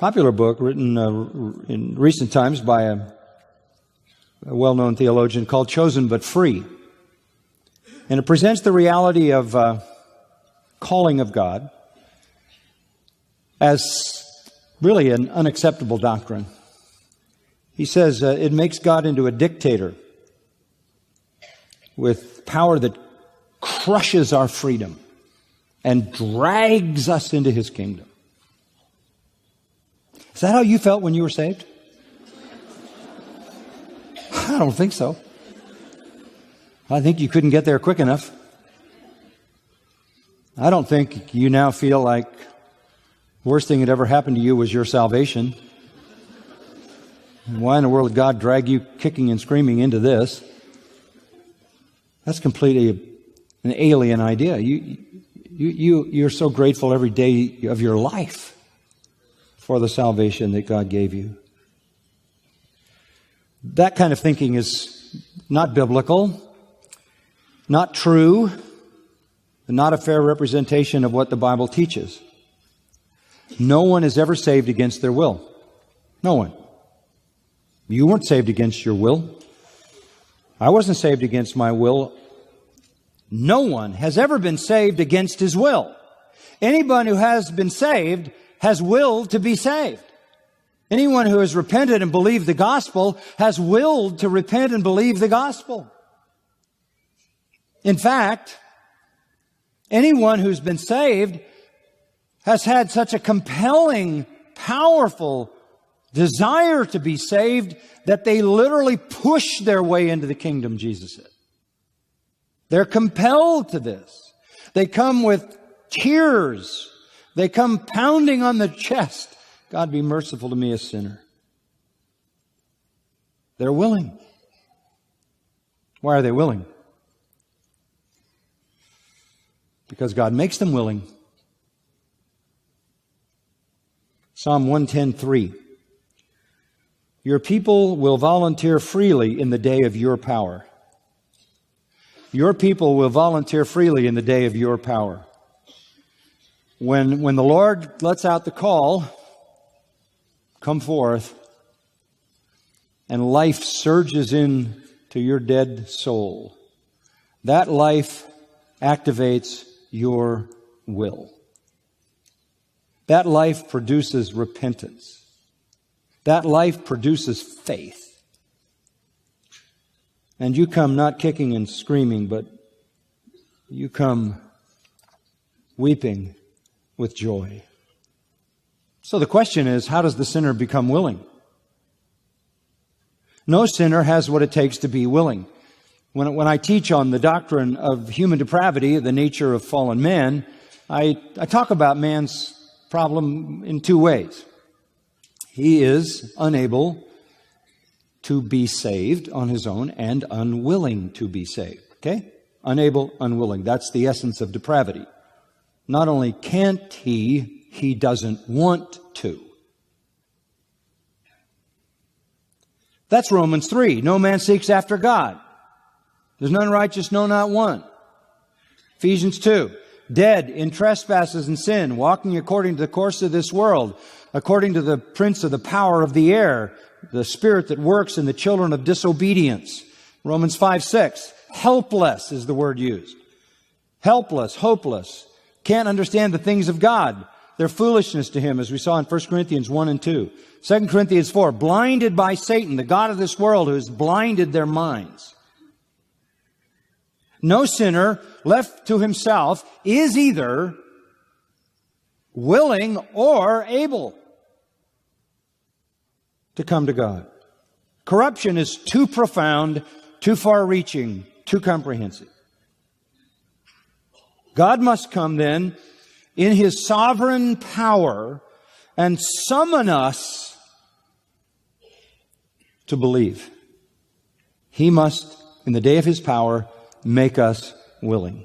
popular book written in recent times by a well-known theologian called Chosen But Free. And it presents the reality of calling of God as really an unacceptable doctrine. He says it makes God into a dictator with power that crushes our freedom and drags us into His kingdom. Is that how you felt when you were saved? I don't think so. I think you couldn't get there quick enough. I don't think you now feel like the worst thing that ever happened to you was your salvation. And why in the world did God drag you kicking and screaming into this? That's completely an alien idea. You're so grateful every day of your life for the salvation that God gave you. That kind of thinking is not biblical, not true, and not a fair representation of what the Bible teaches. No one is ever saved against their will. No one. You weren't saved against your will. I wasn't saved against my will. No one has ever been saved against his will. Anyone who has been saved has willed to be saved. Anyone who has repented and believed the gospel has willed to repent and believe the gospel. In fact, anyone who's been saved has had such a compelling, powerful desire to be saved that they literally push their way into the kingdom, Jesus said. They're compelled to this. They come with tears. They come pounding on the chest. God, be merciful to me, a sinner. They're willing. Why are they willing? Because God makes them willing. Psalm 110:3. Your people will volunteer freely in the day of your power. Your people will volunteer freely in the day of your power. When the Lord lets out the call, come forth, and life surges in to your dead soul, that life activates your will. That life produces repentance. That life produces faith. And you come not kicking and screaming, but you come weeping with joy. So the question is, how does the sinner become willing? No sinner has what it takes to be willing. When I teach on the doctrine of human depravity, the nature of fallen man, I talk about man's problem in two ways. He is unable to be saved on his own and unwilling to be saved. Okay? Unable, unwilling. That's the essence of depravity. Not only can't he doesn't want to. That's Romans 3. No man seeks after God. There's none righteous, no, not one. Ephesians 2. Dead in trespasses and sin, walking according to the course of this world, according to the prince of the power of the air, the spirit that works in the children of disobedience. Romans 5:6. Helpless is the word used. Helpless, hopeless. Can't understand the things of God. They're foolishness to him, as we saw in 1 Corinthians 1 and 2. 2 Corinthians 4. Blinded by Satan, the god of this world, who has blinded their minds. No sinner left to himself is either willing or able to come to God. Corruption is too profound, too far-reaching, too comprehensive. God must come then in His sovereign power and summon us to believe. He must, in the day of His power, make us willing.